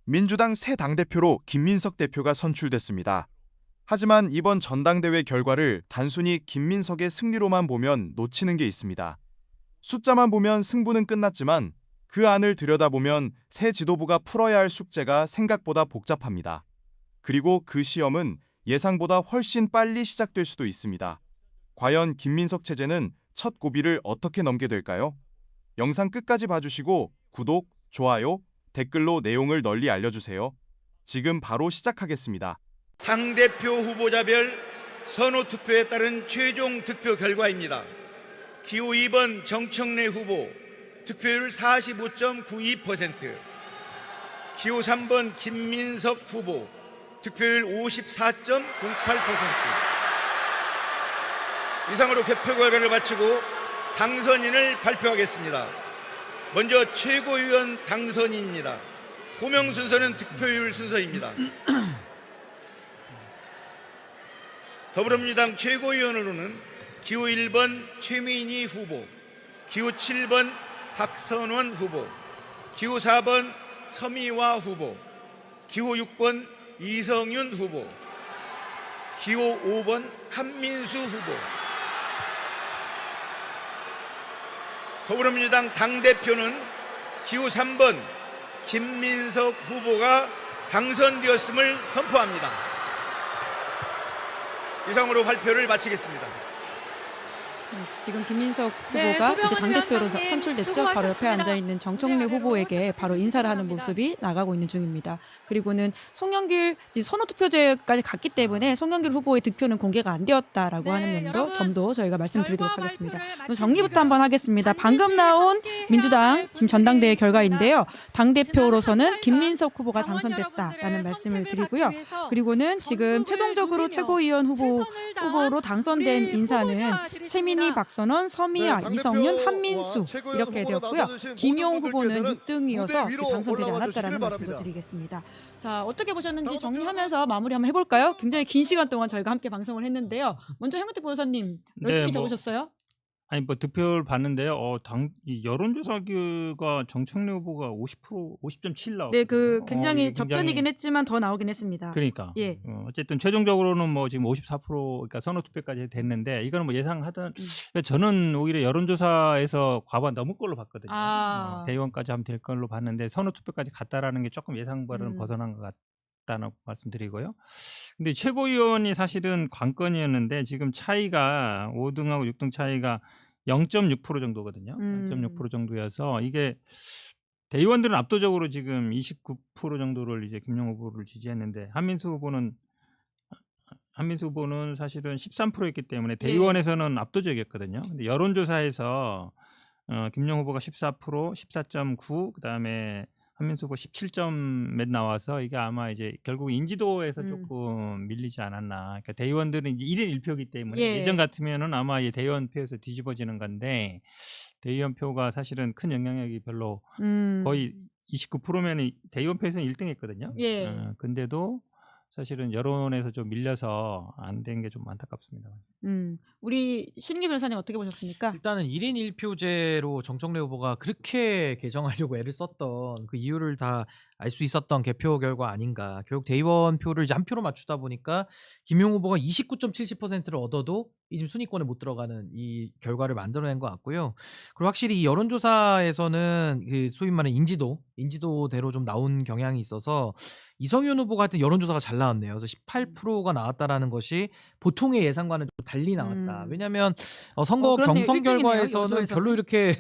민주당 새 당대표로 김민석 대표가 선출됐습니다. 하지만 이번 전당대회 결과를 단순히 김민석의 승리로만 보면 놓치는 게 있습니다. 숫자만 보면 승부는 끝났지만 그 안을 들여다보면 새 지도부가 풀어야 할 숙제가 생각보다 복잡합니다. 그리고 그 시험은 예상보다 훨씬 빨리 시작될 수도 있습니다. 과연 김민석 체제는 첫 고비를 어떻게 넘게 될까요? 영상 끝까지 봐주시고 구독, 좋아요, 댓글로 내용을 널리 알려주세요. 지금 바로 시작하겠습니다. 당대표 후보자별 선호투표에 따른 최종 투표 결과입니다. 기호 2번 정청래 후보 득표율 45.92%, 기호 3번 김민석 후보 득표율 54.08%. 이상으로 개표 결과를 마치고 당선인을 발표하겠습니다. 먼저 최고위원 당선인입니다. 호명 순서는 득표율 순서입니다. 더불어민주당 최고위원으로는 기호 1번 최민희 후보, 기호 7번 박선원 후보, 기호 4번 서미화 후보, 기호 6번 이성윤 후보, 기호 5번 한민수 후보. 더불어민주당 당대표는 기호 3번 김민석 후보가 당선되었음을 선포합니다. 이상으로 발표를 마치겠습니다. 지금 김민석 네, 후보가 이제 소병원 당대표로 위원장님 선출됐죠. 바로 옆에 수고하셨습니다. 앉아있는 정청래 후보에게 바로 인사를 하는 모습이 나가고 있는 중입니다. 그리고는 송영길 지금 선호투표제까지 갔기 때문에 송영길 후보의 득표는 공개가 안 되었다라고 네, 하는 점도 저희가 말씀드리도록 결과 하겠습니다. 발표를 그럼 정리부터 마치겠습니다. 한번 하겠습니다. 방금 반드시 나온 함께해야 민주당 할 지금 전당대회 분들이 결과인데요. 있습니다. 당대표로서는 지난 한 김민석 후보가 당원 당선됐다라는 여러분들의 말씀을 선택을 드리고요. 받기 위해서 그리고는 지금 전국을 최종적으로 누비며 최고위원 최선을 다한 후보로 당선된 우리 인사는 후보자들이십니다. 최민희, 박선원, 서미아, 네, 이성윤, 당대표와 한민수 최고위원 이렇게 후보로 되었고요. 나서주신 김용 모든 후보는 분들께서는 6등이어서 무대 위로 당선되지 올라와 않았다라는 주시길 말씀을 바랍니다. 드리겠습니다. 자, 어떻게 보셨는지 다음 정리하면서 마무리 한번 해볼까요? 굉장히 긴 시간 동안 저희가 함께 방송을 했는데요. 먼저 현근택 변호사님 열심히 네, 적으셨어요? 아니 뭐 득표를 봤는데요. 이 여론조사가 정청래 후보가 50.7 나왔거든요. 네, 그 굉장히 이게 접전이긴 했지만 더 나오긴 했습니다. 그러니까. 예. 어쨌든 최종적으로는 뭐 지금 54% 그러니까 선호투표까지 됐는데 이거는 뭐 예상하던 저는 오히려 여론조사에서 과반 넘을 걸로 봤거든요. 대의원까지 하면 될 걸로 봤는데 선호투표까지 갔다라는 게 조금 예상과는 벗어난 것 같다는 말씀드리고요. 근데 최고위원이 사실은 관건이었는데 지금 차이가 5등하고 6등 차이가 0.6% 정도거든요. 0.6% 정도여서 이게 대의원들은 압도적으로 지금 29% 정도를 이제 김용 후보를 지지했는데 한민수 후보는 사실은 13%였기 때문에 대의원에서는 압도적이었거든요. 근데 여론조사에서 김용 후보가 14%, 14.9, 그다음에 한민수 후보 17점 몇 나와서 이게 아마 이제 결국 인지도에서 조금 밀리지 않았나. 그러니까 대의원들은 이제 1인 1표이기 때문에 예전 같으면은 아마 이 대의원 표에서 뒤집어지는 건데 대의원 표가 사실은 큰 영향력이 별로 거의 29%면 대의원 표에서는 1등했거든요. 근데도 사실은 여론에서 좀 밀려서 안 된 게 좀 안타깝습니다. 우리 신인기 변호사님 어떻게 보셨습니까? 일단은 1인 1표제로 정청래 후보가 그렇게 개정하려고 애를 썼던 그 이유를 다 알 수 있었던 개표 결과 아닌가. 결국 대의원 표를 이제 한 표로 맞추다 보니까 김용 후보가 29.70%를 얻어도 지금 순위권에 못 들어가는 이 결과를 만들어낸 것 같고요. 그리고 확실히 이 여론조사에서는 그 소위 말하는 인지도대로 좀 나온 경향이 있어서 이성윤 후보 같은 여론조사가 잘 나왔네요. 그래서 18%가 나왔다라는 것이 보통의 예상과는 좀 달리 나왔다. 왜냐하면 선거 그렇네요. 경선 1등이네요, 결과에서는 여조에서는. 별로 이렇게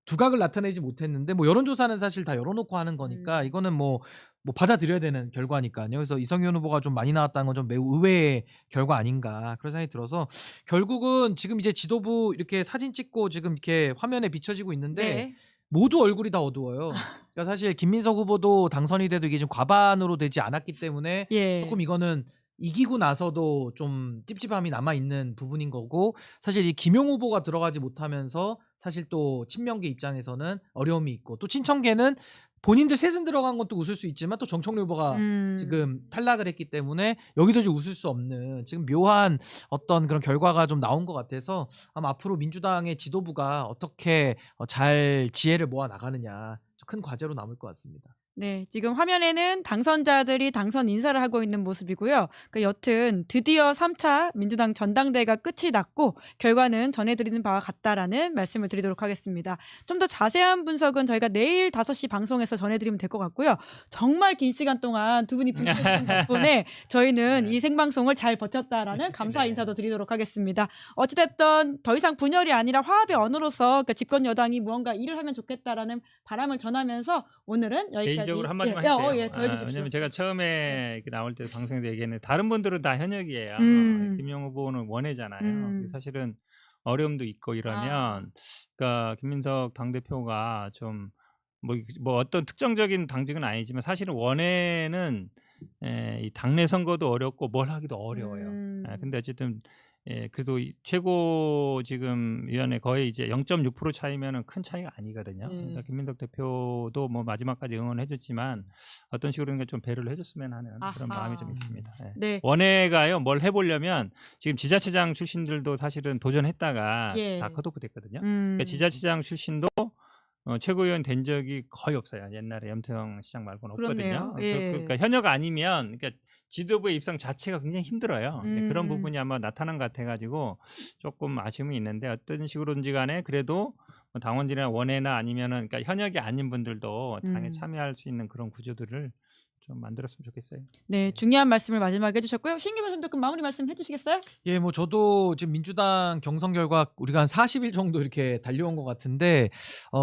두각을 나타내지 못했는데 뭐 여론조사는 사실 다 열어놓고 하는 거니까 이거는 뭐 받아들여야 되는 결과니까요. 그래서 이성윤 후보가 좀 많이 나왔다는 건 좀 매우 의외의 결과 아닌가 그런 생각이 들어서 결국은 지금 이제 지도부 이렇게 사진 찍고 지금 이렇게 화면에 비춰지고 있는데 모두 얼굴이 다 어두워요. 그러니까 사실 김민석 후보도 당선이 돼도 이게 좀 과반으로 되지 않았기 때문에 조금 이거는 이기고 나서도 좀 찝찝함이 남아있는 부분인 거고 사실 이 김용 후보가 들어가지 못하면서 사실 또 친명계 입장에서는 어려움이 있고 또 친청계는 본인들 셋은 들어간 것도 웃을 수 있지만 또 정청래 후보가 지금 탈락을 했기 때문에 여기도 좀 웃을 수 없는 지금 묘한 어떤 그런 결과가 좀 나온 것 같아서 아마 앞으로 민주당의 지도부가 어떻게 잘 지혜를 모아 나가느냐 큰 과제로 남을 것 같습니다. 네, 지금 화면에는 당선자들이 당선 인사를 하고 있는 모습이고요. 여튼 드디어 3차 민주당 전당대회가 끝이 났고 결과는 전해드리는 바와 같다라는 말씀을 드리도록 하겠습니다. 좀 더 자세한 분석은 저희가 내일 5시 방송에서 전해드리면 될 것 같고요. 정말 긴 시간 동안 두 분이 분석해주신 덕분에 저희는 네. 이 생방송을 잘 버텼다라는 감사 네. 인사도 드리도록 하겠습니다. 어찌됐든 더 이상 분열이 아니라 화합의 언어로서 집권 여당이 무언가 일을 하면 좋겠다라는 바람을 전하면서 오늘은 여기까지. 개인적으로 한마디만 예, 할게요. 예, 더 해주십시오. 왜냐면 제가 처음에 이렇게 나올 때 방송에도 얘기했는데 다른 분들은 다 현역이에요. 김영호 후보는 원외잖아요. 사실은 어려움도 있고 이러면 그러니까 김민석 당대표가 좀 뭐 어떤 특정적인 당직은 아니지만 사실은 원외는 이 당내 선거도 어렵고 뭘 하기도 어려워요. 근데 어쨌든 그래도 최고 지금 위원회 거의 이제 0.6% 차이면은 큰 차이가 아니거든요. 그러니까 김민석 대표도 뭐 마지막까지 응원해줬지만 어떤 식으로 좀 배려를 해줬으면 하는 그런 마음이 좀 있습니다. 네. 원외가요 뭘 해보려면 지금 지자체장 출신들도 사실은 도전했다가 다 컷오프 됐거든요. 그러니까 지자체장 출신도 최고위원 된 적이 거의 없어요. 옛날에 염태영 시장 말고는 없거든요. 그러니까 현역 아니면 그러니까 지도부의 입상 자체가 굉장히 힘들어요. 그런 부분이 아마 나타난 것 같아가지고 조금 아쉬움이 있는데 어떤 식으로든지 간에 그래도 당원들이나 원외나 아니면은 그러니까 현역이 아닌 분들도 당에 참여할 수 있는 그런 구조들을 좀 만들었으면 좋겠어요. 네, 중요한 말씀을 마지막에 해주셨고요. 신규 교수님도 그럼 마무리 말씀 해주시겠어요? 예, 뭐 저도 지금 민주당 경선 결과 우리가 한 40일 정도 이렇게 달려온 것 같은데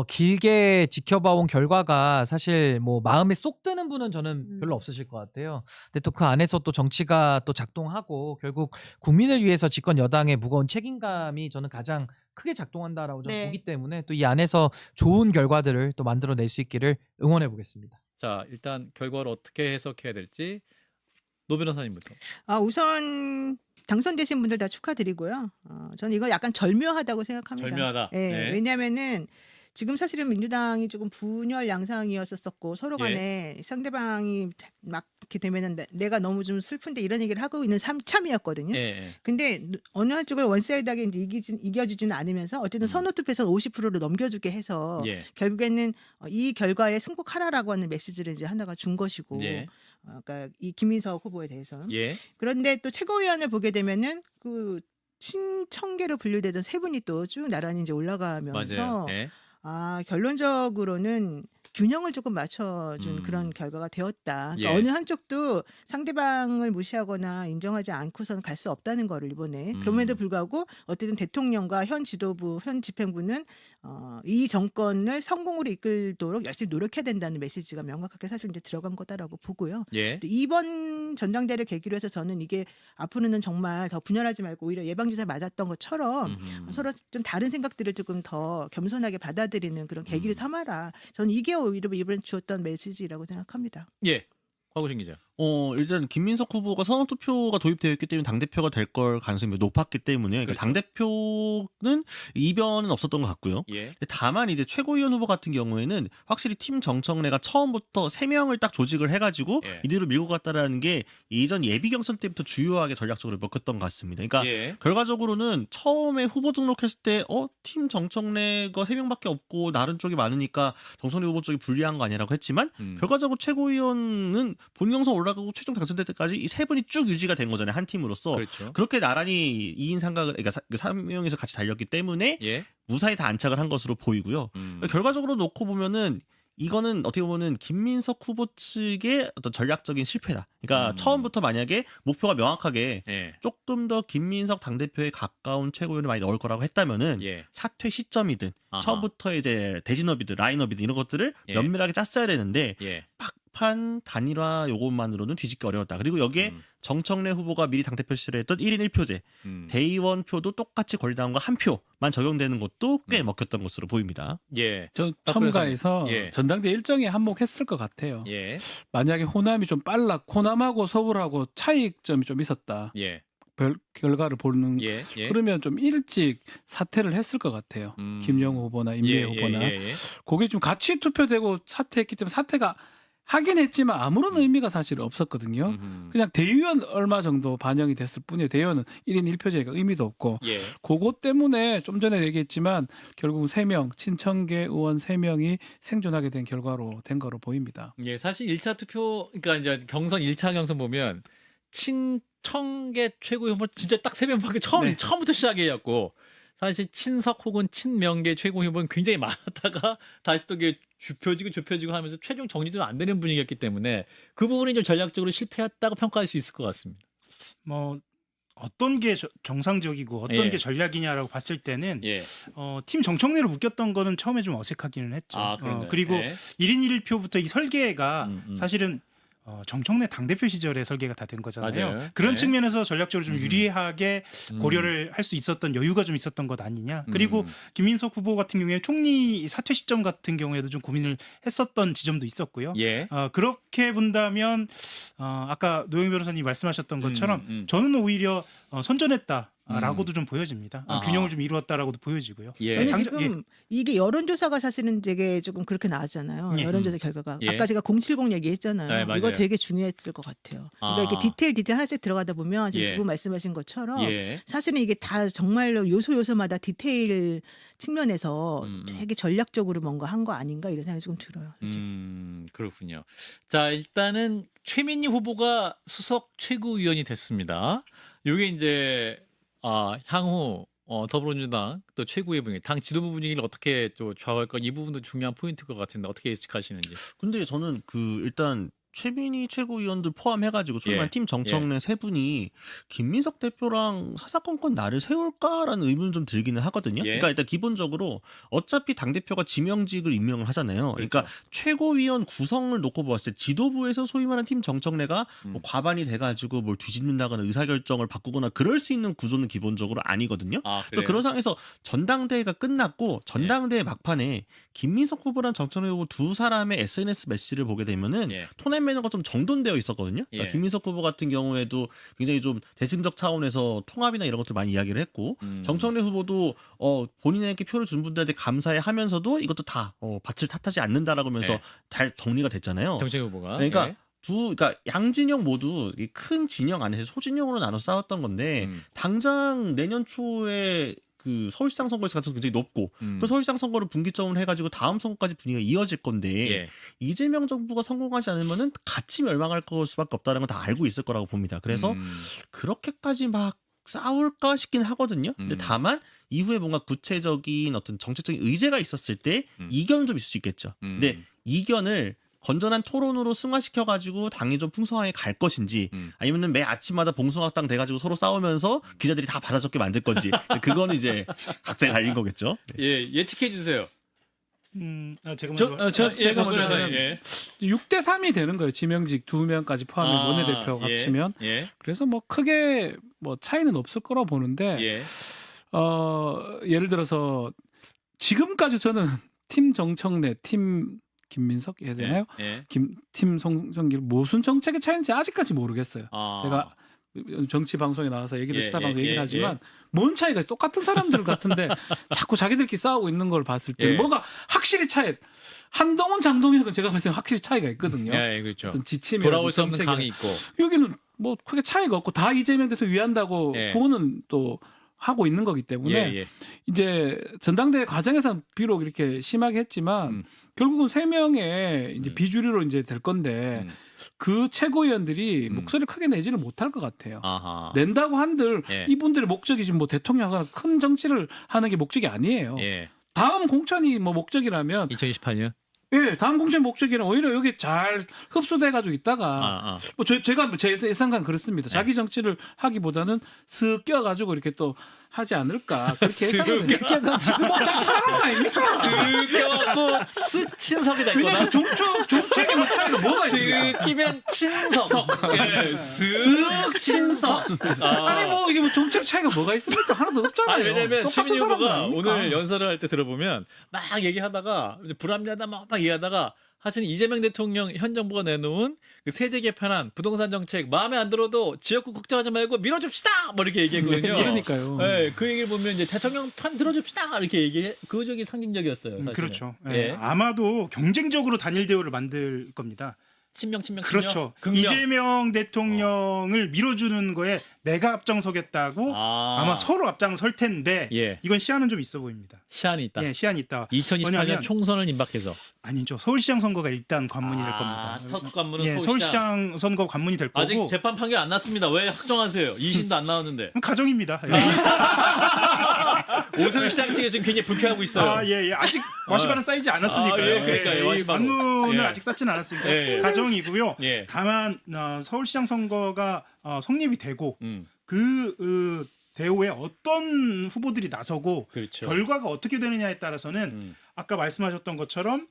길게 지켜봐온 결과가 사실 뭐 마음에 쏙 드는 분은 저는 별로 없으실 것 같아요. 근데 또 그 안에서 또 정치가 또 작동하고 결국 국민을 위해서 집권 여당의 무거운 책임감이 저는 가장 크게 작동한다라고 저는 보기 때문에 또 이 안에서 좋은 결과들을 또 만들어낼 수 있기를 응원해 보겠습니다. 자, 일단 결과를 어떻게 해석해야 될지 노 변호사님부터. 우선 당선되신 분들 다 축하드리고요. 저는 이거 약간 절묘하다고 생각합니다. 절묘하다. 예, 네. 왜냐하면은 지금 사실은 민주당이 조금 분열 양상이었었고 서로 간에 상대방이 막 이렇게 되면은 내가 너무 좀 슬픈데 이런 얘기를 하고 있는 참이었거든요. 예. 근데 어느 한쪽을 원사이드하게 이제 이겨주지는 않으면서 어쨌든 선호투표에서 50%를 넘겨주게 해서 예. 결국에는 이 결과에 승복하라라고 하는 메시지를 이제 하나가 준 것이고, 예. 그러니까 이 김민석 후보에 대해서는. 예. 그런데 또 최고위원을 보게 되면은 그 친청계로 분류되던 세 분이 또 쭉 나란히 이제 올라가면서 맞아요. 예. 결론적으로는 균형을 조금 맞춰준 그런 결과가 되었다. 그러니까 예. 어느 한쪽도 상대방을 무시하거나 인정하지 않고서는 갈 수 없다는 거를 이번에. 그럼에도 불구하고 어쨌든 대통령과 현 지도부, 현 집행부는 이 정권을 성공으로 이끌도록 열심히 노력해야 된다는 메시지가 명확하게 사실 이제 들어간 거다라고 보고요. 예. 또 이번 전당대회를 계기로 해서 저는 이게 앞으로는 정말 더 분열하지 말고 오히려 예방주사 맞았던 것처럼 서로 좀 다른 생각들을 조금 더 겸손하게 받아들이는 그런 계기를 삼아라. 저는 이게 오히려 이번에 주었던 메시지라고 생각합니다. 예. 곽우신 기자. 일단 김민석 후보가 선언투표가 도입되어 있기 때문에 당대표가 될 걸 가능성이 높았기 때문에 그렇죠. 당대표는 이변은 없었던 것 같고요. 예. 다만 이제 최고위원 후보 같은 경우에는 확실히 팀 정청래가 처음부터 3명을 딱 조직을 해가지고 예. 이대로 밀고 갔다라는 게 이전 예비 경선 때부터 주요하게 전략적으로 먹혔던 것 같습니다. 그러니까 예. 결과적으로는 처음에 후보 등록했을 때 팀 정청래가 3명밖에 없고 다른 쪽이 많으니까 정청래 후보 쪽이 불리한 거 아니라고 했지만 결과적으로 최고위원은 본경선 올라가고 최종 당선될 때까지 이 세 분이 쭉 유지가 된 거잖아요. 한 팀으로서. 그렇죠. 그렇게 나란히 2인 삼각을 그러니까 3명에서 같이 달렸기 때문에 예. 무사히 다 안착을 한 것으로 보이고요. 결과적으로 놓고 보면은 이거는 어떻게 보면은 김민석 후보 측의 어떤 전략적인 실패다. 그러니까 처음부터 만약에 목표가 명확하게 예. 조금 더 김민석 당대표에 가까운 최고위원을 많이 넣을 거라고 했다면은 예. 사퇴 시점이든 아하. 처음부터 이제 대진업이든 라인업이든 이런 것들을 예. 면밀하게 짰어야 되는데 예. 막판 단일화 요것만으로는 뒤집기 어려웠다. 그리고 여기에 정청래 후보가 미리 당대표 시절에 했던 1인 1표제 대의원 표도 똑같이 권리당원과 한 표만 적용되는 것도 꽤 먹혔던 것으로 보입니다. 예. 저 첨가해서 예. 전당대 일정에 한몫했을 것 같아요. 예. 만약에 호남이 좀 빨라 호남하고 서울하고 차이점이 좀 있었다. 예. 결과를 보는 예. 예. 그러면 좀 일찍 사퇴를 했을 것 같아요. 김영우 후보나 임미애 후보나 예. 그게 좀 같이 투표되고 사퇴했기 때문에 사퇴가 하긴 했지만 아무런 의미가 사실 없었거든요. 그냥 대의원 얼마 정도 반영이 됐을 뿐이에요. 대의원은 1인 1표제니까 의미도 없고 예. 그것 때문에 좀 전에 얘기했지만 결국 3명 친청계 의원 3명이 생존하게 된 결과로 된 거로 보입니다. 예, 사실 1차 투표 그러니까 이제 경선 1차 경선 보면 친청계 최고 후보 진짜 딱 3명밖에 네. 처음부터 시작이었고 사실 친석 혹은 친명계 최고 후보는 굉장히 많았다가 다시 또 이게 좁혀지고 하면서 최종 정리도 안 되는 분위기였기 때문에 그 부분이 좀 전략적으로 실패했다고 평가할 수 있을 것 같습니다. 뭐 어떤 게 정상적이고 어떤 예. 게 전략이냐라고 봤을 때는 예. 팀 정청래로 묶였던 거는 처음에 좀 어색하기는 했죠. 아, 그런가요? 그리고 예. 1인 1표부터 이 설계가 음. 사실은 정청래 당대표 시절에 설계가 다 된 거잖아요. 맞아요. 그런 네. 측면에서 전략적으로 좀 유리하게 음. 고려를 할 수 있었던 여유가 좀 있었던 것 아니냐. 그리고 김민석 후보 같은 경우에는 총리 사퇴 시점 같은 경우에도 좀 고민을 했었던 지점도 있었고요. 예. 그렇게 본다면 아까 노영 변호사님 말씀하셨던 것처럼 저는 오히려 선전했다라고도 좀 보여집니다. 아하. 균형을 좀 이루었다라고도 보여지고요. 예. 저는 당장- 지금 이게 여론조사가 사실은 되게 조금 그렇게 나왔잖아요. 예. 여론조사 결과가. 예. 아까 제가 070 얘기했잖아요. 네, 맞아요. 이거 되게 중요했을 것 같아요. 그러니까 아. 이렇게 디테일 하나씩 들어가다 보면 지금 예. 두 분 말씀하신 것처럼 예. 사실은 이게 다 정말로 요소마다 디테일 측면에서 되게 전략적으로 뭔가 한 거 아닌가 이런 생각이 조금 들어요. 솔직히. 그렇군요. 자, 일단은 최민희 후보가 수석 최고위원이 됐습니다. 이게 이제 향후 더불어민주당 또 최고위 분위기, 당 지도부 분위기를 어떻게 또 좌우할까 이 부분도 중요한 포인트일 것 같은데 어떻게 예측하시는지. 근데 저는 일단 최민희 최고위원들 포함해가지고 출마한 예. 팀 정청래 세 분이 김민석 대표랑 사사건건 나를 세울까라는 의문은 좀 들기는 하거든요. 예. 그러니까 일단 기본적으로 어차피 당대표가 지명직을 임명을 하잖아요. 그러니까 그렇죠. 최고위원 구성을 놓고 봤을 때 지도부에서 소위 말하는 팀 정청래가 뭐 과반이 돼가지고 뭘 뒤집는다거나 의사결정을 바꾸거나 그럴 수 있는 구조는 기본적으로 아니거든요. 아, 또 그래요? 그런 상황에서 전당대회가 끝났고 전당대회 막판에 김민석 후보랑 정청래 후보 두 사람의 SNS 메시지를 보게 되면은 예. 톤앤 매너가 좀 정돈되어 있었거든요. 그러니까 예. 김민석 후보 같은 경우에도 굉장히 좀 대승적 차원에서 통합이나 이런 것들 많이 이야기를 했고 정청래 후보도 본인에게 표를 준 분들한테 감사해 하면서도 이것도 다 밭을 탓하지 않는다라고 하면서 예. 잘 정리가 됐잖아요. 정책 후보가. 그러니까 예. 그러니까 양진영 모두 이큰 진영 안에서 소진영으로 나눠 싸웠던 건데 당장 내년 초에 그 서울시장 선거에서 가능성이 굉장히 높고 그 서울시장 선거를 분기점을 해가지고 다음 선거까지 분위기가 이어질 건데 예. 이재명 정부가 성공하지 않으면은 같이 멸망할 수밖에 없다는 건 다 알고 있을 거라고 봅니다. 그래서 그렇게까지 막 싸울까 싶긴 하거든요. 근데 다만 이후에 뭔가 구체적인 어떤 정책적인 의제가 있었을 때 이견은 좀 있을 수 있겠죠. 근데 이견을 건전한 토론으로 승화시켜가지고 당이 좀 풍성하게 갈 것인지 아니면은 매 아침마다 봉숭아당 돼가지고 서로 싸우면서 기자들이 다 받아 적게 만들 건지 그거는 이제 각자의 갈린 거겠죠. 예, 예측해 주세요. 제가 먼저 제가 먼저 먼저 해서, 예. 6대 3이 되는 거예요. 지명직 2명까지 포함해 원내대표 예. 합치면. 예. 그래서 뭐 크게 뭐 차이는 없을 거라고 보는데 예. 예를 들어서 지금까지 저는 팀 정청래, 팀 김민석 해야 되나요? 예. 팀 송정길 무슨 정책의 차이인지 아직까지 모르겠어요. 아. 제가 정치 방송에 나와서 얘기를 예, 시사 예, 방송 얘기를 예, 하지만 뭔 차이가 있어? 똑같은 사람들 같은데 자꾸 자기들끼리 싸우고 있는 걸 봤을 때 예. 뭐가 확실히 차이. 한동훈, 장동혁은 제가 봤을 때 확실히 차이가 있거든요. 예, 그렇죠. 어떤 지침이 돌아올 수 없는 강이 있고. 여기는 뭐 크게 차이가 없고 다 이재명 대표 위한다고 예. 그거는 또 하고 있는 거기 때문에 예. 이제 전당대회 과정에서는 비록 이렇게 심하게 했지만 결국은 3명의 이제 비주류로 이제 될 건데 그 최고위원들이 목소리를 크게 내지를 못할 것 같아요. 아하. 낸다고 한들 예. 이분들의 목적이 지금 뭐 대통령하거나 큰 정치를 하는 게 목적이 아니에요. 예. 다음 공천이 뭐 목적이라면 2028년. 예, 다음 공천 목적이랑 오히려 여기 잘 흡수돼 가지고 있다가 뭐 제가 제 예상관 그렇습니다. 자기 정치를 하기보다는 슥 껴가지고 이렇게 또 하지 않을까 그렇게 예상합니다. 껴가지고 뭐 자기 사람 아닙니까? 쓱 껴갖고 쓱 친석이 될 거다. 왜냐면 정책의 뭐 차이가 뭐가 있습니까? 쓱 끼면 친석. 예, 쓱 친석. 아니 뭐 이게 뭐 정책 차이가 뭐가 있습니까? 하나도 없잖아요. 아니 왜냐면 똑같은 최민희 사람들 후보가 아닙니까? 오늘 연설을 할 때 들어보면 막 얘기하다가 이제 불합리하다 막 얘기하다가 사실 이재명 대통령 현 정부가 내놓은 그 세제 개편안 부동산 정책 마음에 안 들어도 지역구 걱정하지 말고 밀어줍시다 뭐 이렇게 얘기했거든요. 그러니까요. 네, 그 얘기를 보면 이제 대통령 편 들어줍시다 이렇게 얘기해. 그적이 상징적이었어요. 사실은. 그렇죠. 예. 아마도 경쟁적으로 단일 대우를 만들 겁니다. 친명. 그렇죠. 극명. 이재명 대통령을 밀어주는 거에 내가 앞장서겠다고 아마 서로 앞장설 텐데 예. 이건 시한은 좀 있어 보입니다. 시한이 있다. 예, 시한이 있다. 2028년 뭐냐면 총선을 임박해서. 아니죠. 서울시장 선거가 일단 관문이 될 겁니다. 첫 관문은 예, 서울시장 선거 관문이 될 아직 거고 재판 판결 안 났습니다. 왜 확정하세요? 2심도 안 나왔는데. 가정입니다. 오세훈 시장 측에 지금 굉장히 불쾌하고 있어요. 아, 예. 아직 와시관은 쌓이지 않았으니까요. 예, 그러니까요. 이 와시관은. 관문을 예. 아직 쌓지는 않았으니까 예. 가정이고요. 예. 다만 서울시장 선거가 성립이 되고 그 대우에 어떤 후보들이 나서고 그렇죠. 결과가 어떻게 되느냐에 따라서는 아까 말씀하셨던 것처럼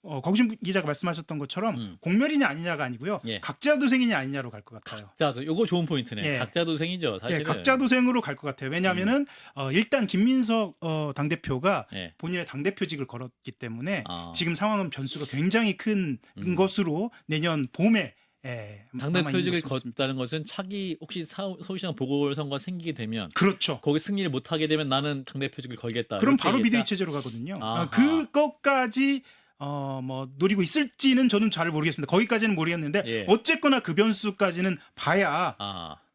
거구신 기자가 말씀하셨던 것처럼 공멸이냐 아니냐가 아니고요. 예. 각자도생이냐 아니냐로 갈 것 같아요. 자, 요거 좋은 포인트네. 예. 각자도생이죠, 사실은. 예, 각자도생으로 갈 것 같아요. 왜냐하면은 일단 김민석 당대표가 예. 본인의 당대표직을 걸었기 때문에 아. 지금 상황은 변수가 굉장히 큰 것으로 내년 봄에 당대표직을 남아있는 것으로 걷다는 것은 차기 혹시 서울시장 보궐선거가 생기게 되면 그렇죠. 거기 승리를 못하게 되면 나는 당대표직을 걸겠다. 그럼 이렇게 바로 얘기했다? 비대위 체제로 가거든요. 아하. 그것까지 뭐 노리고 있을지는 저는 잘 모르겠습니다. 거기까지는 모르겠는데 예. 어쨌거나 그 변수까지는 봐야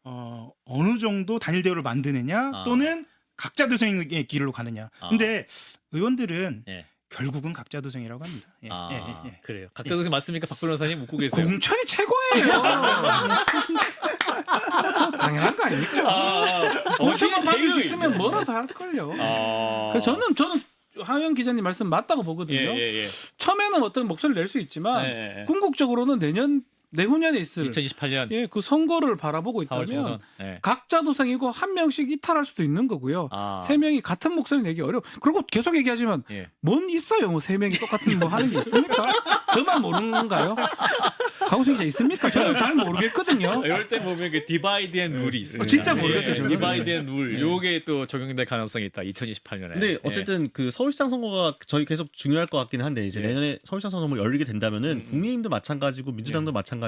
어느 정도 단일 대우를 만드느냐 또는 각자도생의 길로 가느냐. 근데 의원들은 예. 결국은 각자도생이라고 합니다. 예, 예. 그래요. 각자도생 맞습니까? 박 변호사님 묻고 계세요. 공천이 최고예요. 당연한 거 아닙니까? 공천만 받을 수 있으면 뭐라도 할 걸요. 그래서 저는 하영 기자님 말씀 맞다고 보거든요. 예. 처음에는 어떤 목소리를 낼 수 있지만 예. 궁극적으로는 내후년에 있을 2028년 예, 그 선거를 바라보고 4월 있다면 총선. 예. 각자 도생이고 한 명씩 이탈할 수도 있는 거고요. 세 명이 같은 목소리 내기 어려워. 그리고 계속 얘기하지만 예. 뭔 있어요? 뭐 세 명이 똑같은 뭐 하는 게 있습니까? 저만 모르는 건가요? 강우승 기자 있습니까? 저도 잘 모르겠거든요. 이럴 때 보면 그 디바이드 앤 룰이 있습니다. 진짜 모르겠어요, 저는. 디바이드 앤 룰. 요게 또 적용될 가능성이 있다. 2028년에. 근데 어쨌든 그 서울시장 선거가 저희 계속 중요할 것 같긴 한데 이제 예. 내년에 서울시장 선거를 열리게 된다면은 국민의힘도 마찬가지고 민주당도 마찬가지고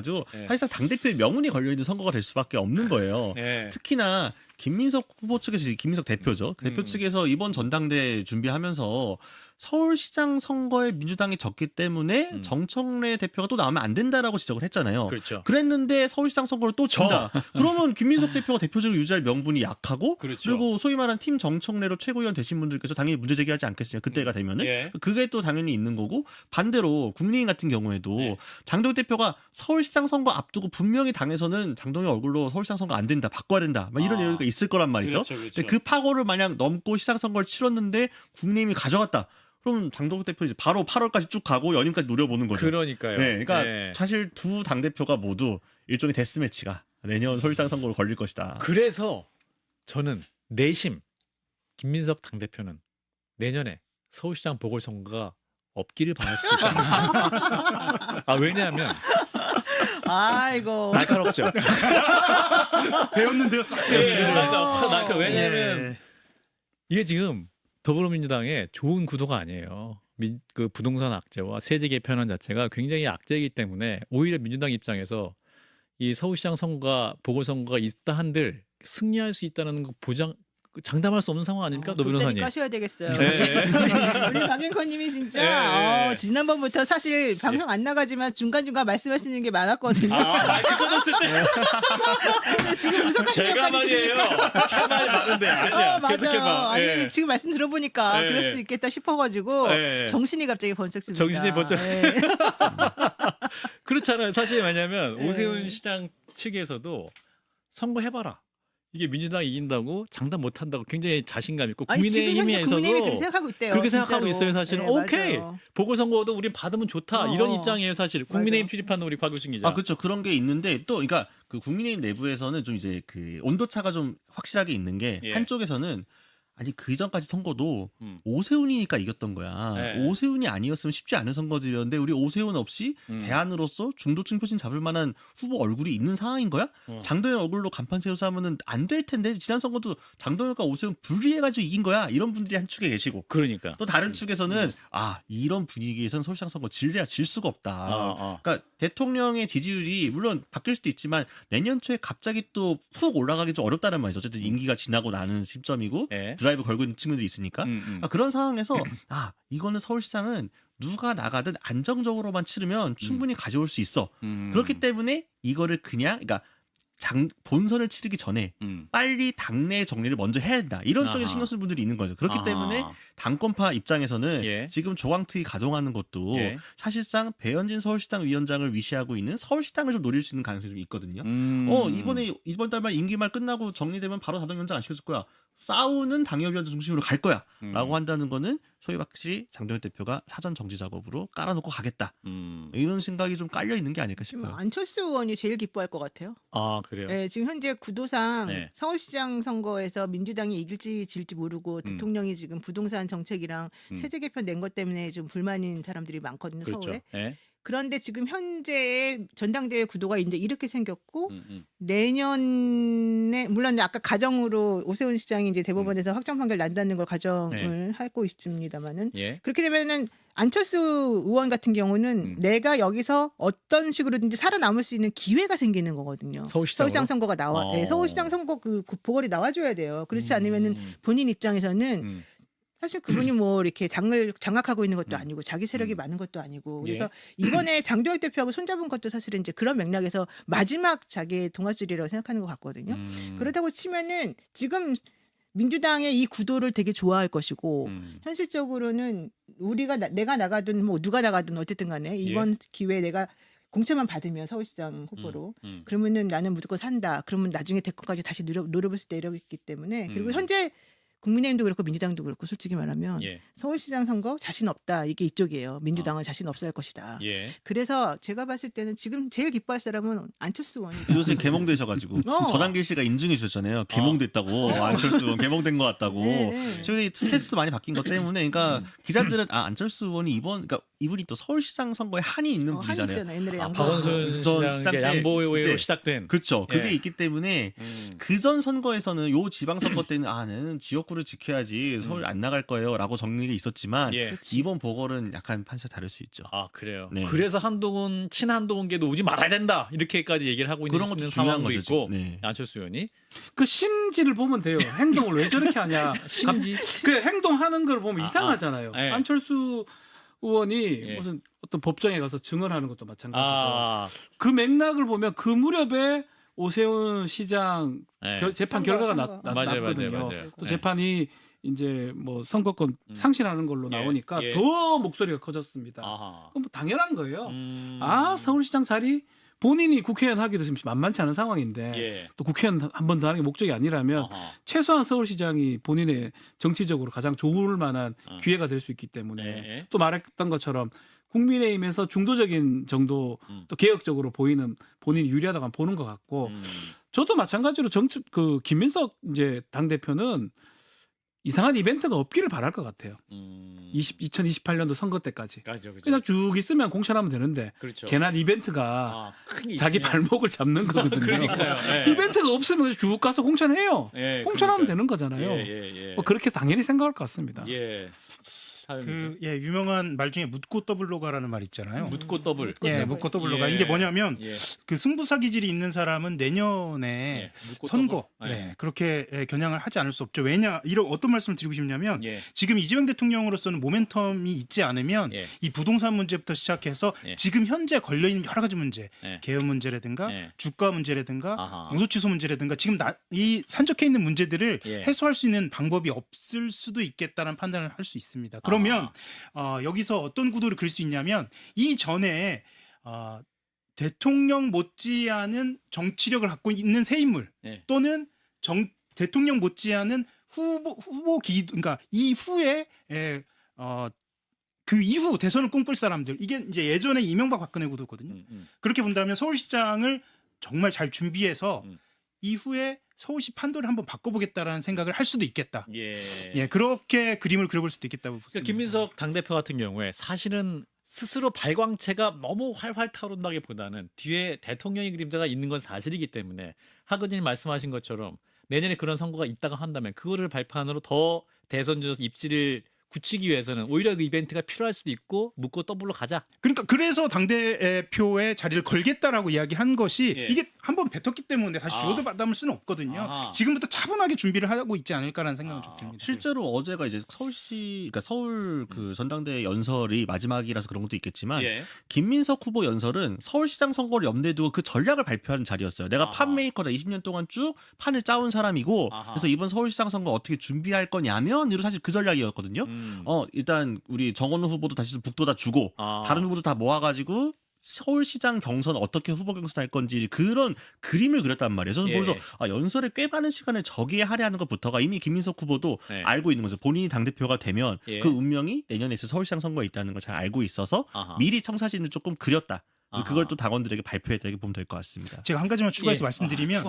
사실상 당대표의 명운이 걸려있는 선거가 될 수밖에 없는 거예요. 예. 특히나 김민석 후보 측에서 김민석 대표죠. 대표 측에서 이번 전당대 준비하면서 서울시장 선거에 민주당이 졌기 때문에 정청래 대표가 또 나오면 안 된다라고 지적을 했잖아요. 그렇죠. 그랬는데 서울시장 선거를 또 진다. 그러면 김민석 대표가 대표직을 유지할 명분이 약하고 그렇죠. 그리고 소위 말하는 팀 정청래로 최고위원 되신 분들께서 당연히 문제 제기하지 않겠습니까? 그때가 되면은 예. 그게 또 당연히 있는 거고 반대로 국민의힘 같은 경우에도 네. 장동혁 대표가 서울시장 선거 앞두고 분명히 당에서는 장동혁 얼굴로 서울시장 선거 안 된다, 바꿔야 된다, 막 이런 얘기가 있을 거란 말이죠. 그렇죠. 근데 그 파고를 만약 넘고 시장 선거를 치렀는데 국민의힘이 가져갔다. 그럼 장동혁 대표 이제 바로 8월까지 쭉 가고 연임까지 노려보는 거죠. 그러니까요. 네, 그러니까 예. 사실 두 당 대표가 모두 일종의 데스매치가 내년 서울시장 선거로 걸릴 것이다. 그래서 저는 내심 김민석 당대표는 내년에 서울시장 보궐선거가 없기를 바랄 수도 있다. 왜냐하면 아이고. 날카롭죠. 배웠는데요, 싹 배웠는데요. 왜냐하면 이게 지금 더불어민주당의 좋은 구도가 아니에요. 그 부동산 악재와 세제 개편안 자체가 굉장히 악재이기 때문에 오히려 민주당 입장에서 이 서울시장 선거가 보궐선거가 있다 한들 승리할 수 있다는 거 장담할 수 없는 상황 아닙니까? 노 돗자리 변호사님. 까셔야 되겠어요. 네. 우리 박앵커님이 진짜 네. 지난번부터 사실 방송 안 나가지만 중간중간 말씀하시는 게 많았거든요. 마이크 꺼졌을 때 근데 지금 분석하시는 제가 말이에요. 할 말이 많은데 아니야. 맞아요. 계속해봐. 아니, 예. 지금 말씀 들어보니까 예. 그럴 수 있겠다 싶어가지고 예. 정신이 갑자기 번쩍 듭니다. 정신이 번쩍. 예. 그렇잖아요. 사실 왜냐하면 네. 오세훈 시장 측에서도 선거해봐라. 이게 민주당이 이긴다고 장담 못한다고 굉장히 자신감 있고 아니, 지금 현재 국민의힘에서도 국민의힘이 그렇게 생각하고 있대요. 그렇게 진짜로. 생각하고 있어요. 사실은 네, 오케이 맞아요. 보궐선거도 우린 받으면 좋다 이런 입장이에요. 사실 국민의힘 맞아. 출입하는 우리 곽유신 기자. 그렇죠. 그런 게 있는데 또 그러니까 그 국민의힘 내부에서는 좀 이제 그 온도차가 좀 확실하게 있는 게 예. 한쪽에서는 아니 그 전까지 선거도 오세훈이니까 이겼던 거야. 네. 오세훈이 아니었으면 쉽지 않은 선거들이었는데 우리 오세훈 없이 대안으로서 중도층 표심 잡을 만한 후보 얼굴이 있는 상황인 거야? 장동혁 얼굴로 간판 세워서 하면은 안 될 텐데 지난 선거도 장동혁과 오세훈 분리해가지고 이긴 거야. 이런 분들이 한 축에 계시고 그러니까 또 다른 축에서는 이런 분위기에선 서울시장 선거 질래야 질 수가 없다. 그러니까 대통령의 지지율이 물론 바뀔 수도 있지만 내년 초에 갑자기 또 훅 올라가기 좀 어렵다는 말이죠. 어쨌든 임기가 지나고 나는 시점이고 예. 드라이브 걸고 있는 친구들이 있으니까 그런 상황에서 이거는 서울시장은 누가 나가든 안정적으로만 치르면 충분히 가져올 수 있어. 그렇기 때문에 이거를 그냥 그러니까 본선을 치르기 전에 빨리 당내 정리를 먼저 해야 된다. 이런 쪽에 신경 쓰는 분들이 있는 거죠. 그렇기 때문에 당권파 입장에서는 지금 조광특위 가동하는 것도 사실상 배현진 서울시당 위원장을 위시하고 있는 서울시당을 좀 노릴 수 있는 가능성이 좀 있거든요. 이번 달 말 임기 말 끝나고 정리되면 바로 자동위원장 안 시켜줄 거야. 싸우는 당협위원장 중심으로 갈 거야. 라고 한다는 거는 소위 확실히 장동혁 대표가 사전 정지 작업으로 깔아놓고 가겠다. 이런 생각이 좀 깔려 있는 게 아닐까 싶어요. 안철수 의원이 제일 기뻐할 것 같아요. 아, 그래요? 네, 지금 현재 구도상 네. 서울시장 선거에서 민주당이 이길지 질지 모르고 대통령이 지금 부동산 정책이랑 세제 개편 낸 것 때문에 좀 불만인 사람들이 많거든요. 그렇죠. 서울에. 예. 그런데 지금 현재의 전당대회 구도가 이제 이렇게 생겼고 내년에 물론 아까 가정으로 오세훈 시장이 이제 대법원에서 확정 판결 난다는 걸 가정을 하고 있습니다만은 예. 그렇게 되면은 안철수 의원 같은 경우는 내가 여기서 어떤 식으로든지 살아남을 수 있는 기회가 생기는 거거든요. 서울시장으로? 선거가 네, 서울시장 선거 그 보궐이 나와줘야 돼요. 그렇지 않으면은 본인 입장에서는 사실 그분이 뭐 이렇게 당을 장악하고 있는 것도 아니고 자기 세력이 많은 것도 아니고 그래서 이번에 장동혁 대표하고 손잡은 것도 사실은 이제 그런 맥락에서 마지막 자기의 동아줄이라고 생각하는 것 같거든요. 그렇다고 치면은 지금 민주당의 이 구도를 되게 좋아할 것이고 현실적으로는 우리가 내가 나가든 뭐 누가 나가든 어쨌든 간에 이번 기회에 내가 공천만 받으면 서울시장 후보로 그러면은 나는 무조건 산다. 그러면 나중에 대권까지 다시 노려볼 수 있기 때문에 그리고 현재 국민의힘도 그렇고 민주당도 그렇고 솔직히 말하면 서울시장 선거 자신 없다. 이게 이쪽이에요. 민주당은 자신 없어 할 것이다. 그래서 제가 봤을 때는 지금 제일 기뻐할 사람은 안철수 의원이다. 요새 개몽되셔가지고 전한길 씨가 인증해 주셨잖아요. 개몽됐다고 안철수 의원 개몽된 것 같다고. 저희 스탠스도 많이 바뀐 것 때문에 그러니까 기자들은 안철수 의원이 그러니까 이분이 또 서울시장 선거에 한이 있는 분이잖아요. 한이 있잖아요. 옛날에 양보. 박원순 시장 양보로 시작된. 그렇죠. 그게 있기 때문에 그전 선거에서는 요 지방선거 때는 나는 지역구를 지켜야지 서울 안 나갈 거예요라고 정리가 있었지만 이번 보궐은 약간 판세 다를 수 있죠. 아, 그래요. 네. 그래서 친한동계도 오지 말아야 된다. 이렇게까지 얘기를 하고 그런 것도 있는 중요한 상황도 거죠, 있고 네. 안철수 의원이 그 심지를 보면 돼요. 행동을 왜 저렇게 하냐. 심지? 그 행동하는 걸 보면 이상하잖아요. 네. 안철수 의원이 무슨 어떤 법정에 가서 증언하는 것도 마찬가지고 그 맥락을 보면 그 무렵에 오세훈 시장 재판 결과가 났거든요. 맞아요. 또 재판이 이제 뭐 선거권 상실하는 걸로 나오니까 더 목소리가 커졌습니다. 그럼 뭐 당연한 거예요. 서울시장 자리 본인이 국회의원 하기도 지금 만만치 않은 상황인데 또 국회의원 한 번 더 하는 게 목적이 아니라면 최소한 서울시장이 본인의 정치적으로 가장 좋을 만한 기회가 될 수 있기 때문에 또 말했던 것처럼 국민의힘에서 중도적인 정도 또 개혁적으로 보이는 본인이 유리하다고 보는 것 같고 저도 마찬가지로 그 김민석 이제 당대표는 이상한 이벤트가 없기를 바랄 것 같아요. 2028년도 선거 때까지. 그냥 쭉 있으면 공천하면 되는데 괜한 이벤트가 자기 발목을 잡는 거거든요. 그러니까요. 이벤트가 없으면 쭉 가서 공천해요. 공천하면 되는 거잖아요. 뭐 그렇게 당연히 생각할 것 같습니다. 유명한 말 중에 묻고 더블로 가라는 말 있잖아요. 묻고 더블. 묻고 더블로 가. 이게 뭐냐면 그 승부사 기질이 있는 사람은 내년에 선거 그렇게 겨냥을 하지 않을 수 없죠. 왜냐 이런 어떤 말씀을 드리고 싶냐면 지금 이재명 대통령으로서는 모멘텀이 있지 않으면 이 부동산 문제부터 시작해서 지금 현재 걸려 있는 여러 가지 문제, 개헌 문제라든가 주가 문제라든가 공소 취소 문제라든가 지금 이 산적해 있는 문제들을 해소할 수 있는 방법이 없을 수도 있겠다는 판단을 할 수 있습니다. 그러면 여기서 어떤 구도를 그릴 수 있냐면 이전에 대통령 못지않은 정치력을 갖고 있는 새 인물 또는 대통령 못지않은 후보 그러니까 이후에 그 이후 대선을 꿈꿀 사람들 이게 이제 예전에 이명박 박근혜 구도거든요. 그렇게 본다면 서울시장을 정말 잘 준비해서 이후에 서울시 판도를 한번 바꿔보겠다라는 생각을 할 수도 있겠다. 그렇게 그림을 그려볼 수도 있겠다고 보습니다. 그러니까 김민석 당대표 같은 경우에 사실은 스스로 발광체가 너무 활활 타오른다기보다는 뒤에 대통령의 그림자가 있는 건 사실이기 때문에 하근님 말씀하신 것처럼 내년에 그런 선거가 있다가 한다면 그거를 발판으로 더 대선 전에서 입지를 굳히기 위해서는 오히려 그 이벤트가 필요할 수도 있고 묻고 더블로 가자. 그러니까 그래서 당대표의 자리를 걸겠다라고 이야기한 것이 이게 한 번 뱉었기 때문에 다시 주워도 받을 수는 없거든요. 지금부터 차분하게 준비를 하고 있지 않을까라는 생각은 좀 듭니다. 실제로 어제가 이제 그러니까 서울 그 전당대회 연설이 마지막이라서 그런 것도 있겠지만 김민석 후보 연설은 서울시장 선거를 염두에 두고 그 전략을 발표하는 자리였어요. 내가 판 메이커다 20년 동안 쭉 판을 짜온 사람이고 그래서 이번 서울시장 선거 어떻게 준비할 거냐면 이로 사실 그 전략이었거든요. 일단 우리 정원호 후보도 다시 북돋아 주고 다른 후보도 다 모아가지고 서울시장 경선 어떻게 후보 경선할 건지 그런 그림을 그렸단 말이에요. 저는 보면서 연설에 꽤 많은 시간을 저기에 할애하는 것부터가 이미 김민석 후보도 알고 있는 거죠. 본인이 당대표가 되면 그 운명이 내년에 있을 서울시장 선거에 있다는 걸 잘 알고 있어서 미리 청사진을 조금 그렸다. 그걸 또 당원들에게 발표했다 이렇게 보면 될 것 같습니다. 제가 한 가지만 추가해서 말씀드리면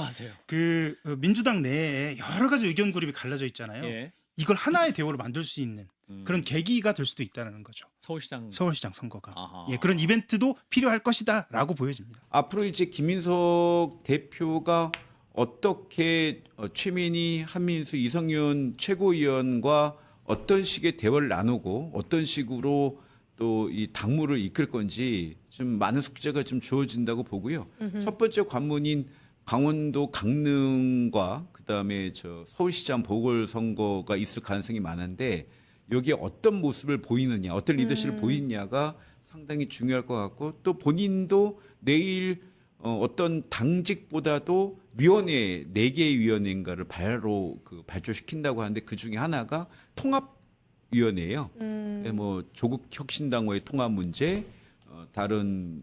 그 민주당 내에 여러 가지 의견 그룹이 갈라져 있잖아요. 이걸 하나의 대우로 만들 수 있는 그런 계기가 될 수도 있다는 거죠. 서울시장 선거가. 그런 이벤트도 필요할 것이다라고 보여집니다. 앞으로 이제 김민석 대표가 어떻게 최민희, 한민수, 이성윤 최고위원과 어떤 식의 대화를 나누고 어떤 식으로 또 이 당무를 이끌 건지 좀 많은 숙제가 좀 주어진다고 보고요. 첫 번째 관문인 강원도 강릉과 그다음에 서울시장 보궐선거가 있을 가능성이 많은데 여기에 어떤 모습을 보이느냐, 어떤 리더십을 보이느냐가 상당히 중요할 것 같고 또 본인도 내일 어떤 당직보다도 위원회 4개의 위원회인가를 바로 발족시킨다고 하는데 그 중에 하나가 통합위원회예요. 뭐 조국 혁신당과의 통합 문제, 다른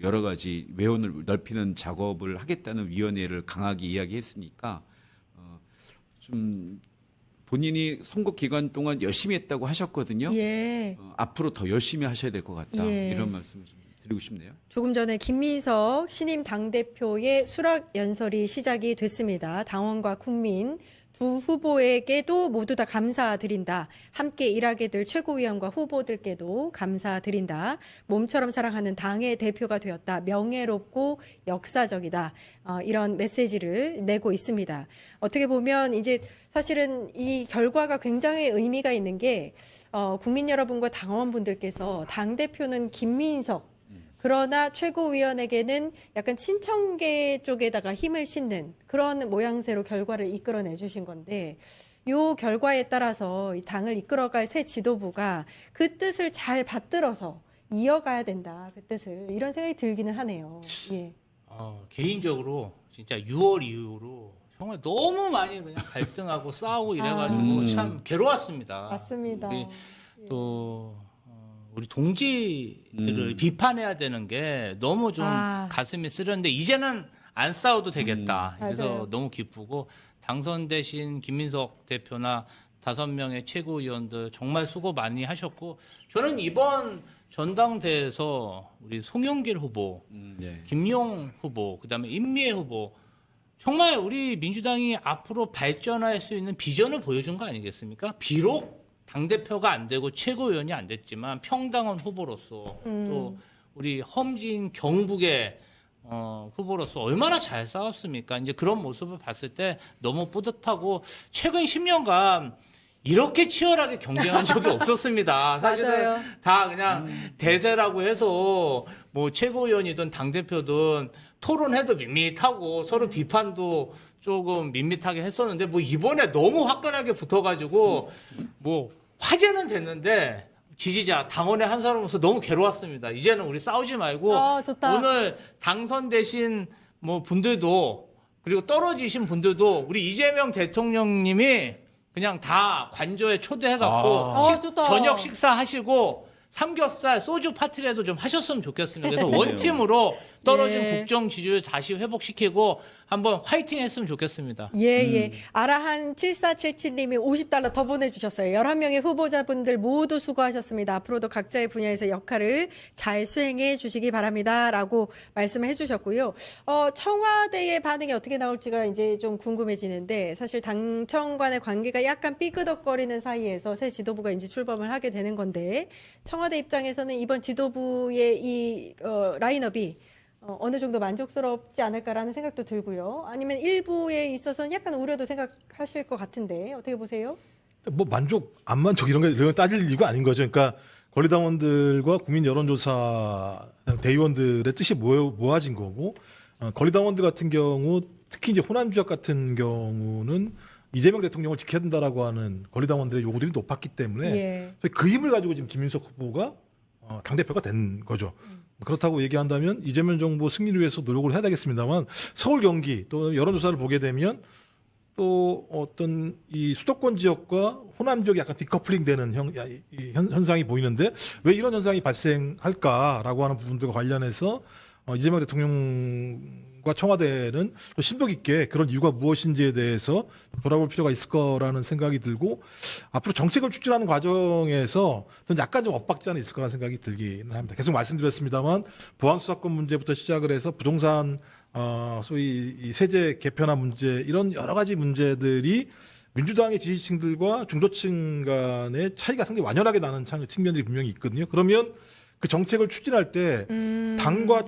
여러 가지 외연을 넓히는 작업을 하겠다는 위원회를 강하게 이야기했으니까 좀 본인이 선거 기간 동안 열심히 했다고 하셨거든요. 앞으로 더 열심히 하셔야 될 것 같다. 이런 말씀을 좀 드리고 싶네요. 조금 전에 김민석 신임 당대표의 수락 연설이 시작이 됐습니다. 당원과 국민 두 후보에게도 모두 다 감사드린다. 함께 일하게 될 최고위원과 후보들께도 감사드린다. 몸처럼 사랑하는 당의 대표가 되었다. 명예롭고 역사적이다. 이런 메시지를 내고 있습니다. 어떻게 보면 이제 사실은 이 결과가 굉장히 의미가 있는 게 국민 여러분과 당원분들께서 당대표는 김민석 그러나 최고위원에게는 약간 친청계 쪽에다가 힘을 싣는 그런 모양새로 결과를 이끌어내 주신 건데 이 결과에 따라서 이 당을 이끌어갈 새 지도부가 그 뜻을 잘 받들어서 이어가야 된다. 그 뜻을 이런 생각이 들기는 하네요. 개인적으로 진짜 6월 이후로 정말 너무 많이 그냥 갈등하고 싸우고 이래가지고 참 괴로웠습니다. 맞습니다. 우리 동지들을 비판해야 되는 게 너무 좀 가슴이 쓰렸는데 이제는 안 싸워도 되겠다. 그래서 맞아요. 너무 기쁘고 당선되신 김민석 대표나 5명의 최고위원들 정말 수고 많이 하셨고 저는 이번 전당대회에서 우리 송영길 후보, 김용 후보, 그다음에 임미애 후보 정말 우리 민주당이 앞으로 발전할 수 있는 비전을 보여준 거 아니겠습니까? 비록 당대표가 안 되고 최고위원이 안 됐지만 평당원 후보로서 또 우리 험진 경북의 후보로서 얼마나 잘 싸웠습니까? 이제 그런 모습을 봤을 때 너무 뿌듯하고 최근 10년간 이렇게 치열하게 경쟁한 적이 없었습니다. 사실은 맞아요. 다 그냥 대세라고 해서 뭐 최고위원이든 당대표든 토론해도 밋밋하고 서로 비판도 조금 밋밋하게 했었는데 뭐 이번에 너무 화끈하게 붙어가지고 뭐 화제는 됐는데 지지자 당원의 한 사람으로서 너무 괴로웠습니다. 이제는 우리 싸우지 말고 좋다. 오늘 당선되신 뭐 분들도 그리고 떨어지신 분들도 우리 이재명 대통령님이 그냥 다 관저에 초대해갖고 좋다. 저녁 식사하시고 삼겹살 소주 파티라도 좀 하셨으면 좋겠습니다. 그래서 원팀으로 떨어진 국정 지지율 다시 회복시키고 한번 화이팅 했으면 좋겠습니다. 아라한 7477님이 $50 더 보내주셨어요. 11명의 후보자분들 모두 수고하셨습니다. 앞으로도 각자의 분야에서 역할을 잘 수행해 주시기 바랍니다. 라고 말씀을 해주셨고요. 청와대의 반응이 어떻게 나올지가 이제 좀 궁금해지는데 사실 당청간의 관계가 약간 삐그덕거리는 사이에서 새 지도부가 이제 출범을 하게 되는 건데 청와대 입장에서는 이번 지도부의 이 라인업이 어느 정도 만족스럽지 않을까라는 생각도 들고요. 아니면 일부에 있어서는 약간 우려도 생각하실 것 같은데 어떻게 보세요? 뭐 만족 안 만족 이런 거 따질 이유가 아닌 거죠. 그러니까 권리당원들과 국민 여론조사 대의원들의 뜻이 모아진 거고 권리당원들 같은 경우 특히 이제 호남 지역 같은 경우는 이재명 대통령을 지켜야 된다라고 하는 권리당원들의 요구들이 높았기 때문에 예. 그 힘을 가지고 지금 김민석 후보가 당대표가 된 거죠. 그렇다고 얘기한다면 이재명 정부 승리를 위해서 노력을 해야 되겠습니다만 서울 경기 또 여론조사를 보게 되면 또 어떤 이 수도권 지역과 호남 지역이 약간 디커플링되는 현상이 보이는데 왜 이런 현상이 발생할까라고 하는 부분들과 관련해서 이재명 대통령과 청와대는 또 심도 깊게 그런 이유가 무엇인지에 대해서 돌아볼 필요가 있을 거라는 생각이 들고 앞으로 정책을 추진하는 과정에서 좀 약간 좀 엇박자는 있을 거라는 생각이 들기는 합니다. 계속 말씀드렸습니다만 보안수사권 문제부터 시작을 해서 부동산 소위 이 세제 개편화 문제 이런 여러 가지 문제들이 민주당의 지지층들과 중도층 간의 차이가 상당히 완연하게 나는 측면들이 분명히 있거든요. 그러면 그 정책을 추진할 때 당과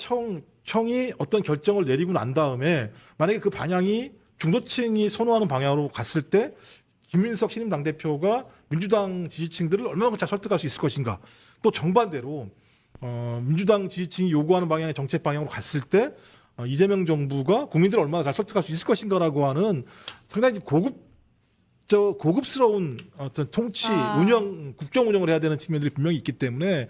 청이 어떤 결정을 내리고 난 다음에 만약에 그 방향이 중도층이 선호하는 방향으로 갔을 때 김민석 신임 당대표가 민주당 지지층들을 얼마나 잘 설득할 수 있을 것인가. 또 정반대로 민주당 지지층이 요구하는 방향의 정책 방향으로 갔을 때 이재명 정부가 국민들을 얼마나 잘 설득할 수 있을 것인가라고 하는 상당히 고급스러운 어떤 통치, 운영, 국정 운영을 해야 되는 측면들이 분명히 있기 때문에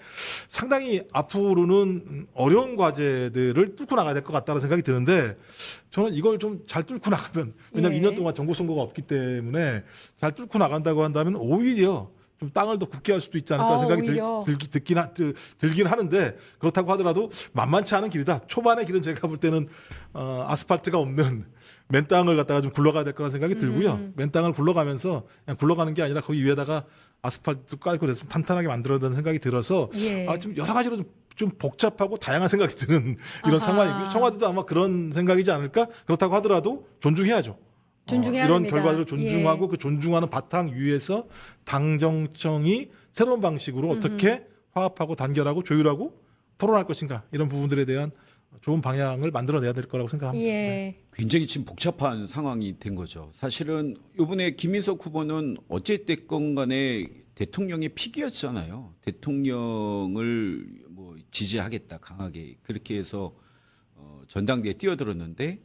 상당히 앞으로는 어려운 과제들을 뚫고 나가야 될 것 같다는 생각이 드는데 저는 이걸 좀 잘 뚫고 나가면 왜냐하면 2년 동안 정부 선거가 없기 때문에 잘 뚫고 나간다고 한다면 오히려 좀 땅을 더 굳게 할 수도 있지 않을까 생각이 들긴 하는데 그렇다고 하더라도 만만치 않은 길이다. 초반의 길은 제가 볼 때는 아스팔트가 없는 맨 땅을 갖다가 좀 굴러가야 될 거라는 생각이 들고요. 맨 땅을 굴러가면서 그냥 굴러가는 게 아니라 거기 위에다가 아스팔트 깔고 그래서 탄탄하게 만들어야 되는 생각이 들어서 좀 여러 가지로 좀 복잡하고 다양한 생각이 드는 이런 상황이고요. 청와대도 아마 그런 생각이지 않을까? 그렇다고 하더라도 존중해야죠. 존중해야 이런 됩니다. 결과들을 존중하고 그 존중하는 바탕 위에서 당정청이 새로운 방식으로 어떻게 화합하고 단결하고 조율하고 토론할 것인가 이런 부분들에 대한 좋은 방향을 만들어내야 될 거라고 생각합니다. 예. 굉장히 지금 복잡한 상황이 된 거죠. 사실은 이번에 김민석 후보는 어찌됐건 간에 대통령의 픽이었잖아요. 대통령을 뭐 지지하겠다 강하게 그렇게 해서 전당대회에 뛰어들었는데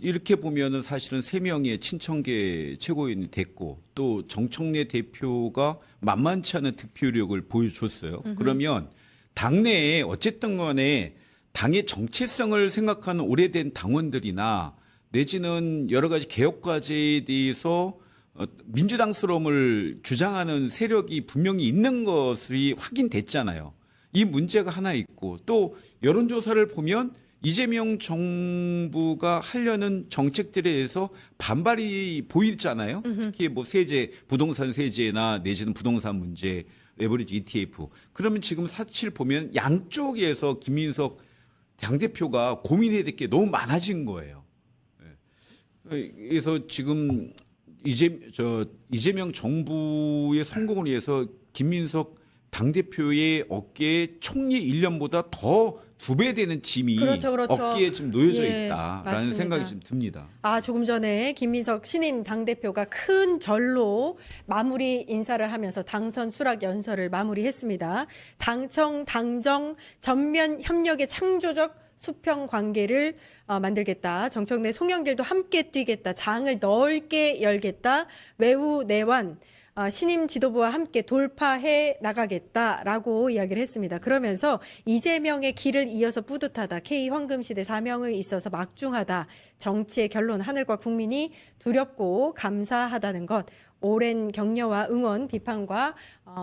이렇게 보면은 사실은 3명의 친청계 최고위원이 됐고 또 정청래 대표가 만만치 않은 득표력을 보여줬어요. 그러면 당내에 어쨌든 간에 당의 정체성을 생각하는 오래된 당원들이나 내지는 여러 가지 개혁 과제에 대해서 민주당스러움을 주장하는 세력이 분명히 있는 것이 확인됐잖아요. 이 문제가 하나 있고 또 여론조사를 보면 이재명 정부가 하려는 정책들에 대해서 반발이 보이잖아요. 특히 뭐 세제, 부동산 세제나 내지는 부동산 문제, 레버리지 ETF. 그러면 지금 사실 보면 양쪽에서 김민석 당대표가 고민해야 될 게 너무 많아진 거예요. 그래서 지금 이재명 정부의 성공을 위해서 김민석 당대표의 어깨에 총리 1년보다 더 2배 되는 짐이 어깨에 지금 놓여져 있다라는 맞습니다. 생각이 좀 듭니다. 조금 전에 김민석 신임 당대표가 큰 절로 마무리 인사를 하면서 당선 수락 연설을 마무리했습니다. 당청, 당정 전면 협력의 창조적 수평 관계를 만들겠다. 정청래 송영길도 함께 뛰겠다. 장을 넓게 열겠다. 외우 내환 신임 지도부와 함께 돌파해 나가겠다라고 이야기를 했습니다. 그러면서 이재명의 길을 이어서 뿌듯하다. K황금시대 사명을 있어서 막중하다. 정치의 결론 하늘과 국민이 두렵고 감사하다는 것. 오랜 격려와 응원, 비판과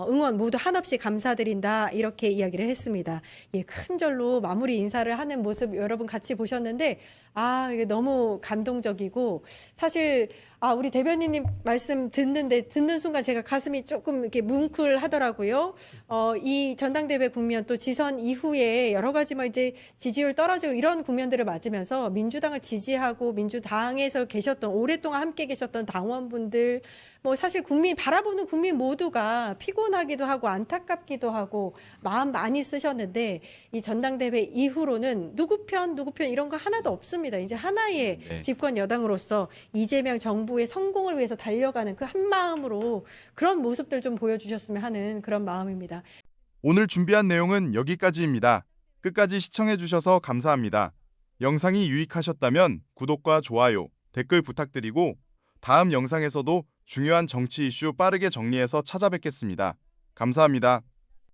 응원 모두 한없이 감사드린다. 이렇게 이야기를 했습니다. 큰 절로 마무리 인사를 하는 모습 여러분 같이 보셨는데 이게 너무 감동적이고 사실 우리 대변인님 말씀 듣는 순간 제가 가슴이 조금 이렇게 뭉클하더라고요. 이 전당대회 국면 또 지선 이후에 여러 가지 이제 지지율 떨어지고 이런 국면들을 맞으면서 민주당을 지지하고 민주당에서 계셨던 오랫동안 함께 계셨던 당원분들 사실 바라보는 국민 모두가 피곤하기도 하고 안타깝기도 하고 마음 많이 쓰셨는데 이 전당대회 이후로는 누구 편 이런 거 하나도 없습니다. 이제 하나의 집권 여당으로서 이재명 정부의 성공을 위해서 달려가는 그 한 마음으로 그런 모습들 좀 보여주셨으면 하는 그런 마음입니다. 오늘 준비한 내용은 여기까지입니다. 끝까지 시청해 주셔서 감사합니다. 영상이 유익하셨다면 구독과 좋아요, 댓글 부탁드리고 다음 영상에서도 중요한 정치 이슈 빠르게 정리해서 찾아뵙겠습니다. 감사합니다.